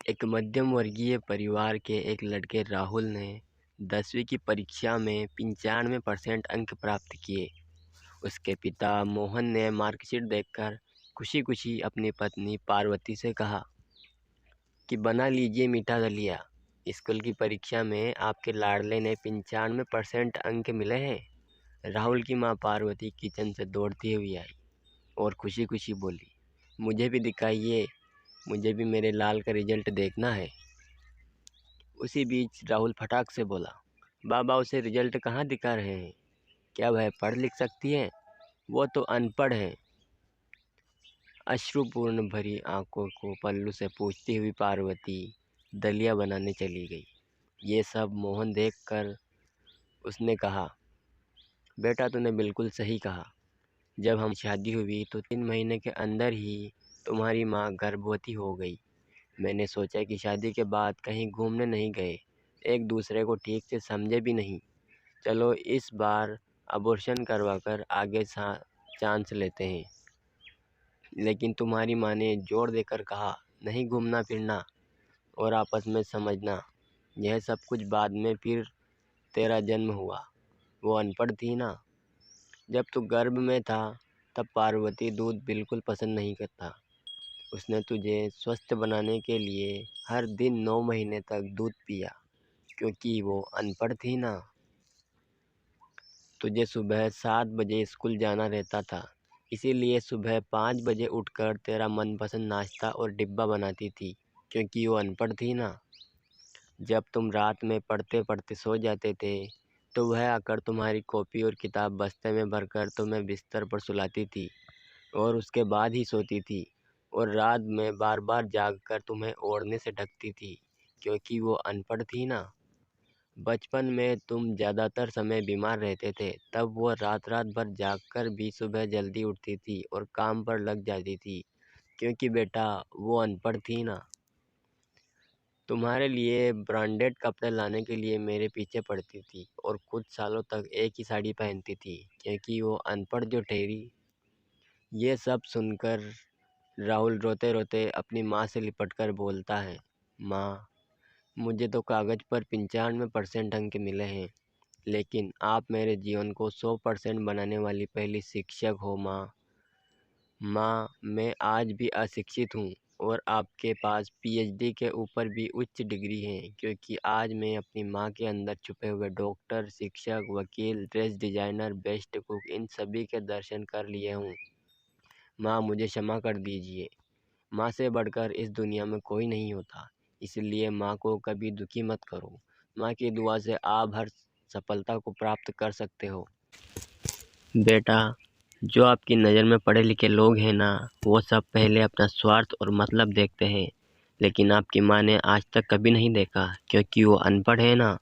एक मध्यम वर्गीय परिवार के एक लड़के राहुल ने 10वीं की परीक्षा में 95% अंक प्राप्त किए। उसके पिता मोहन ने मार्कशीट देखकर खुशी-खुशी अपनी पत्नी पार्वती से कहा कि बना लीजिए मीठा दलिया। स्कूल की परीक्षा में आपके लाडले ने 95% अंक मिले हैं। राहुल की माँ पार्वती किचन से दौड़ती हुई आई और खुशी-खुशी बोली, मुझे भी दिखाइए, मुझे भी मेरे लाल का रिजल्ट देखना है। उसी बीच राहुल फटाक से बोला, बाबा उसे रिजल्ट कहाँ दिखा रहे हैं? क्या वह पढ़ लिख सकती है? वो तो अनपढ़ है। अश्रुपूर्ण भरी आंखों को पल्लू से पोंछती हुई पार्वती दलिया बनाने चली गई। ये सब मोहन देखकर उसने कहा, बेटा तूने बिल्कुल सही कहा। जब हमारी शादी हुई तो 3 महीने के अंदर ही तुम्हारी माँ गर्भवती हो गई। मैंने सोचा कि शादी के बाद कहीं घूमने नहीं गए, एक दूसरे को ठीक से समझे भी नहीं। चलो इस बार अबॉर्शन करवाकर आगे चांस लेते हैं। लेकिन तुम्हारी माँ ने जोर देकर कहा, नहीं घूमना फिरना और आपस में समझना। यह सब कुछ बाद में फिर तेरा जन्म हुआ। वो अनपढ़ थी ना। जब तू गर्भ में था तब पार्वती दूध बिल्कुल पसंद नहीं करता। उसने तुझे स्वस्थ बनाने के लिए हर दिन 9 महीने तक दूध पिया, क्योंकि वो अनपढ़ थी ना। तुझे सुबह 7 बजे स्कूल जाना रहता था, इसीलिए सुबह 5 बजे उठकर तेरा मनपसंद नाश्ता और डिब्बा बनाती थी, क्योंकि वो अनपढ़ थी ना। जब तुम रात में पढ़ते पढ़ते सो जाते थे तो वह आकर तुम्हारी कॉपी और किताब बस्ते में भरकर तुम्हें बिस्तर पर सुलाती थी और उसके बाद ही सोती थी, और रात में बार बार जागकर तुम्हें ओढ़ने से ढकती थी, क्योंकि वो अनपढ़ थी ना। बचपन में तुम ज़्यादातर समय बीमार रहते थे, तब वो रात रात भर जागकर भी सुबह जल्दी उठती थी और काम पर लग जाती थी, क्योंकि बेटा वो अनपढ़ थी ना। तुम्हारे लिए ब्रांडेड कपड़े लाने के लिए मेरे पीछे पड़ती थी और कुछ सालों तक एक ही साड़ी पहनती थी, क्योंकि वो अनपढ़ जो ठहरी। ये सब सुनकर राहुल रोते रोते अपनी माँ से लिपटकर बोलता है, माँ, मुझे तो कागज़ पर 95% अंक मिले हैं, लेकिन आप मेरे जीवन को 100% बनाने वाली पहली शिक्षक हो माँ। माँ, मैं आज भी अशिक्षित हूँ और आपके पास पीएचडी के ऊपर भी उच्च डिग्री है, क्योंकि आज मैं अपनी माँ के अंदर छुपे हुए डॉक्टर, शिक्षक, वकील, ड्रेस डिज़ाइनर, बेस्ट कुक, इन सभी के दर्शन कर लिए हूँ। माँ, मुझे क्षमा कर दीजिए। माँ से बढ़कर इस दुनिया में कोई नहीं होता, इसलिए माँ को कभी दुखी मत करो। माँ की दुआ से आप हर सफलता को प्राप्त कर सकते हो। बेटा, जो आपकी नज़र में पढ़े लिखे लोग हैं ना, वो सब पहले अपना स्वार्थ और मतलब देखते हैं, लेकिन आपकी माँ ने आज तक कभी नहीं देखा, क्योंकि वो अनपढ़ है ना।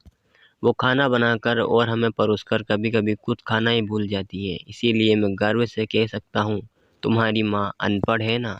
वो खाना बनाकर और हमें परोसकर कभी कभी खुद खाना ही भूल जाती है। इसीलिए मैं गर्व से कह सकता हूँ, तुम्हारी माँ अनपढ़ है ना।